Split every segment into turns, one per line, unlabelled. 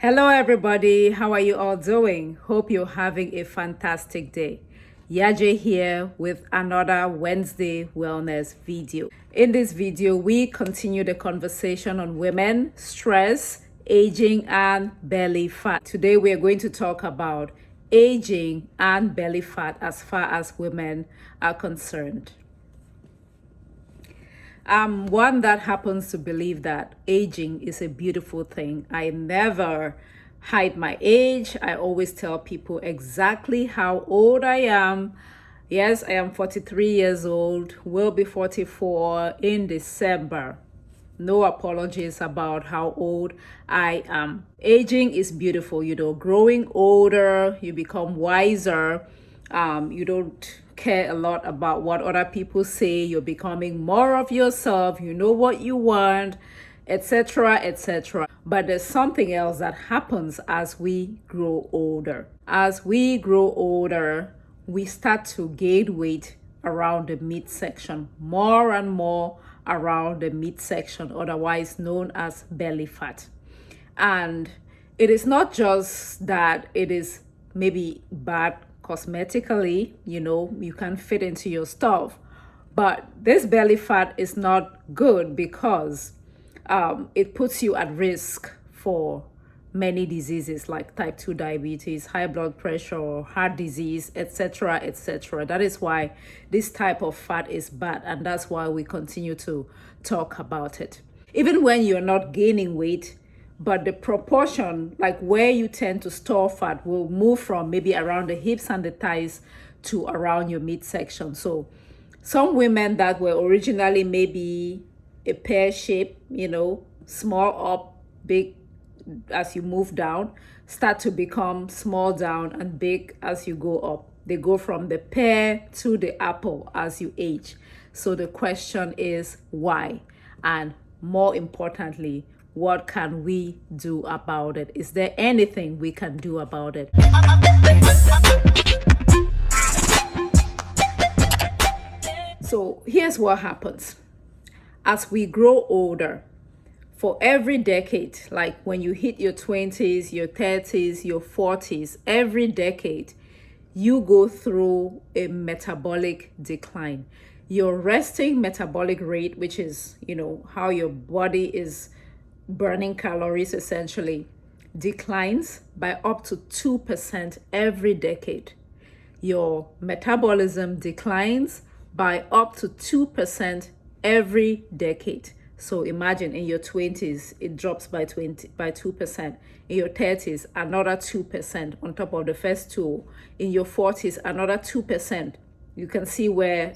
Hello, everybody. How are you all doing? Hope you're having a fantastic day. Yaje here with another Wednesday wellness video. In this video, we continue the conversation on women, stress, aging, and belly fat. Today, we are going to talk about aging and belly fat as far as women are concerned. I'm one that happens to believe that aging is a beautiful thing. I never hide my age. I always tell people exactly how old I am. Yes, I am 43 years old, will be 44 in December. No apologies about how old I am. Aging is beautiful, growing older, you become wiser. You don't care a lot about what other people say. You're becoming more of yourself. You know what you want, etc., etc. But there's something else that happens as we grow older. As we grow older, we start to gain weight around the midsection, more and more around the midsection, otherwise known as belly fat. And it is not just that it is maybe bad cosmetically, you can fit into your stuff, but this belly fat is not good because it puts you at risk for many diseases like type 2 diabetes, high blood pressure, heart disease, etc., etc. That is why this type of fat is bad, and that's why we continue to talk about it. Even when you're not gaining weight, but the proportion, like where you tend to store fat, will move from maybe around the hips and the thighs to around your midsection. So some women that were originally maybe a pear shape, small up, big as you move down, start to become small down and big as you go up. They go from the pear to the apple as you age. So the question is why? And more importantly, what can we do about it? Is there anything we can do about it? So here's what happens. As we grow older, for every decade, like when you hit your 20s, your 30s, your 40s, every decade, you go through a metabolic decline. Your resting metabolic rate, which is, how your body is burning calories essentially, declines by up to 2% every decade. Your metabolism declines by up to 2% every decade. So imagine in your 20s, it drops by 2%. In your 30s, another 2% on top of the first two. In your 40s, another 2%. You can see where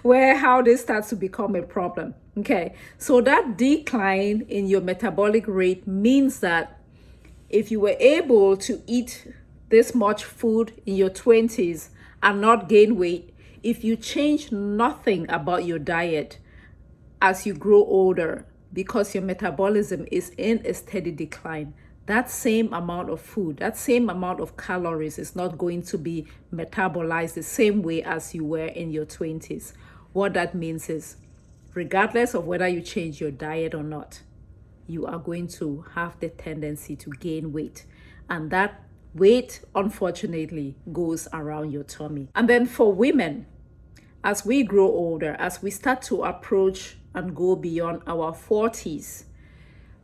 how this starts to become a problem. Okay, so that decline in your metabolic rate means that if you were able to eat this much food in your 20s and not gain weight, if you change nothing about your diet as you grow older, because your metabolism is in a steady decline, that same amount of food, that same amount of calories is not going to be metabolized the same way as you were in your 20s. What that means is, regardless of whether you change your diet or not, you are going to have the tendency to gain weight. And that weight, unfortunately, goes around your tummy. And then for women, as we grow older, as we start to approach and go beyond our 40s,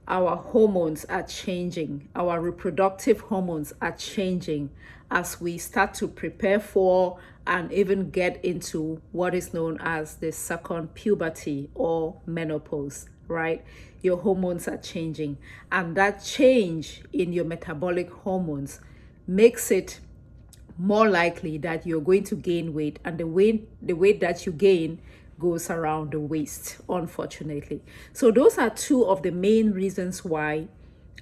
our hormones are changing. Our reproductive hormones are changing as we start to prepare for and even get into what is known as the second puberty or menopause, right? Your hormones are changing. And that change in your metabolic hormones makes it more likely that you're going to gain weight. And the weight that you gain goes around the waist, unfortunately. So those are two of the main reasons why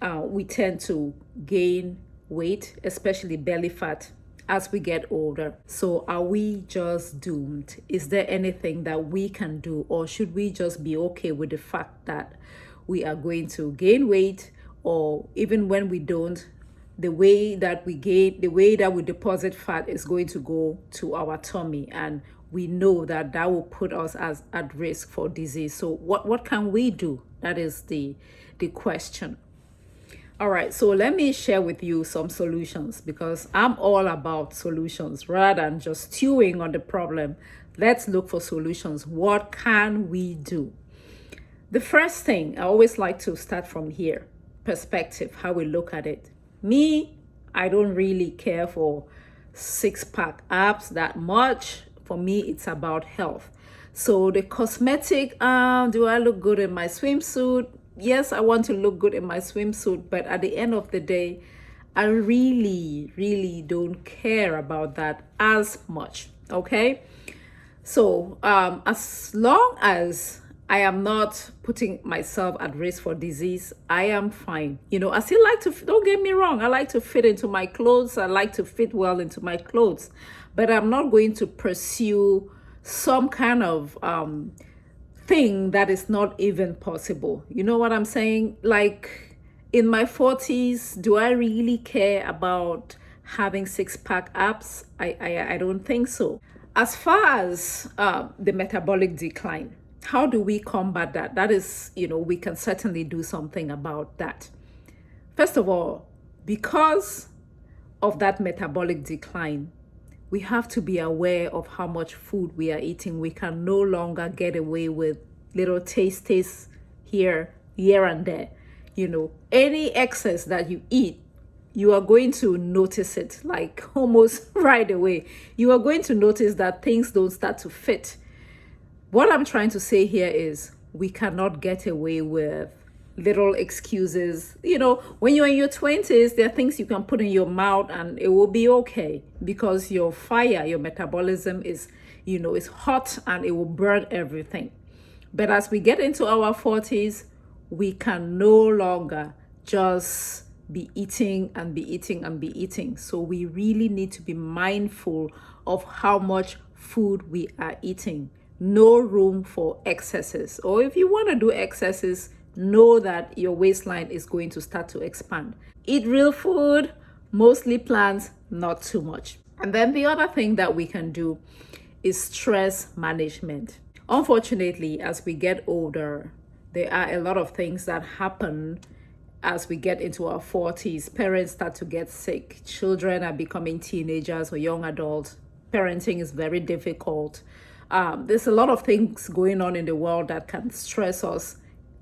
we tend to gain weight, especially belly fat, as we get older. So are we just doomed? Is there anything that we can do, or should we just be okay with the fact that we are going to gain weight, or even when we don't, the way that we deposit fat is going to go to our tummy, and we know that will put us at risk for disease. So what can we do? That is the question. All right, so let me share with you some solutions because I'm all about solutions rather than just stewing on the problem. Let's look for solutions. What can we do? The first thing, I always like to start from here, perspective, how we look at it. Me, I don't really care for six-pack abs that much. For me, it's about health. So the cosmetic, do I look good in my swimsuit? Yes, I want to look good in my swimsuit, but at the end of the day, I really don't care about that as much. Okay. So as long as I am not putting myself at risk for disease, I am fine. I still like to, don't get me wrong, I like to fit into my clothes. I like to fit well into my clothes, but I'm not going to pursue some kind of thing that is not even possible. You know what I'm saying? Like in my 40s, do I really care about having six-pack abs? I don't think so. As far as the metabolic decline, how do we combat that? That is, we can certainly do something about that. First of all, because of that metabolic decline, we have to be aware of how much food we are eating. We can no longer get away with little tastes here and there. Any excess that you eat, you are going to notice it like almost right away. You are going to notice that things don't start to fit. What I'm trying to say here is we cannot get away with little excuses. When you're in your 20s, there are things you can put in your mouth and it will be okay because your metabolism is hot and it will burn everything. But as we get into our 40s, we can no longer just be eating and be eating and be eating. So we really need to be mindful of how much food we are eating. No room for excesses. Or if you want to do excesses, know that your waistline is going to start to expand. Eat real food, mostly plants, not too much. And then the other thing that we can do is stress management. Unfortunately, as we get older, there are a lot of things that happen as we get into our 40s. Parents start to get sick. Children are becoming teenagers or young adults. Parenting is very difficult. There's a lot of things going on in the world that can stress us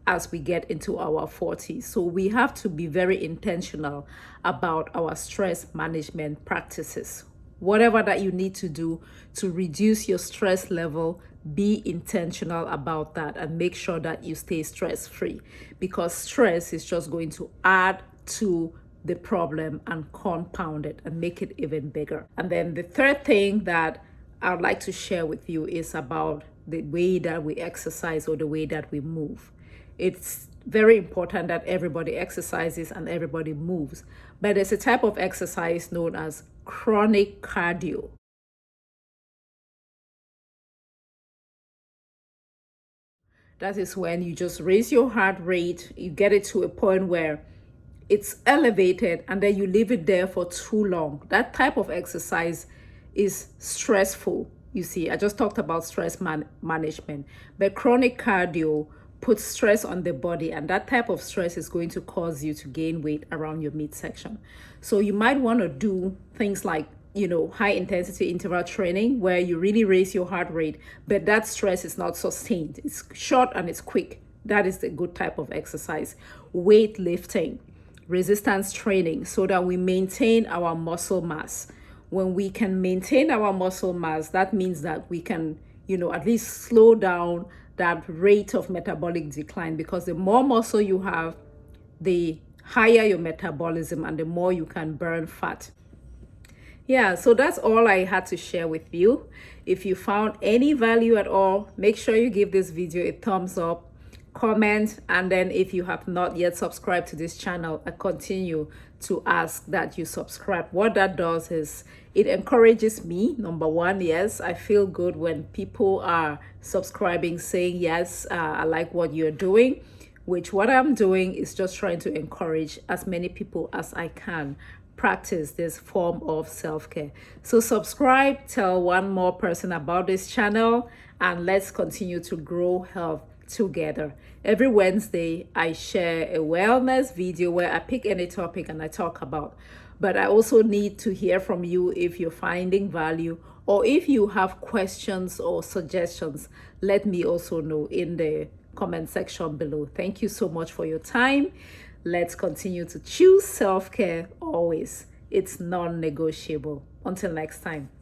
as we get into our 40s. So we have to be very intentional about our stress management practices. Whatever that you need to do to reduce your stress level, be intentional about that and make sure that you stay stress-free, because stress is just going to add to the problem and compound it and make it even bigger. And then the third thing that I'd like to share with you is about the way that we exercise or the way that we move. It's very important that everybody exercises and everybody moves, but there's a type of exercise known as chronic cardio. That is when you just raise your heart rate, you get it to a point where it's elevated and then you leave it there for too long. That type of exercise is stressful. You see, I just talked about stress management, but chronic cardio puts stress on the body, and that type of stress is going to cause you to gain weight around your midsection. So you might want to do things like high intensity interval training where you really raise your heart rate, but that stress is not sustained. It's short and it's quick. That is the good type of exercise. Weightlifting, resistance training, so that we maintain our muscle mass. When we can maintain our muscle mass, that means that we can, at least slow down that rate of metabolic decline, because the more muscle you have, the higher your metabolism and the more you can burn fat. Yeah, so that's all I had to share with you. If you found any value at all, make sure you give this video a thumbs up, comment, and then if you have not yet subscribed to this channel, I continue to ask that you subscribe. What that does is it encourages me. Number one, yes, I feel good when people are subscribing, saying, yes, I like what you're doing, which what I'm doing is just trying to encourage as many people as I can practice this form of self-care. So subscribe, tell one more person about this channel, and let's continue to grow health together. Every Wednesday, I share a wellness video where I pick any topic and I talk about. But I also need to hear from you if you're finding value, or if you have questions or suggestions. Let me also know in the comment section below. Thank you so much for your time. Let's continue to choose self-care always. It's non-negotiable. Until next time.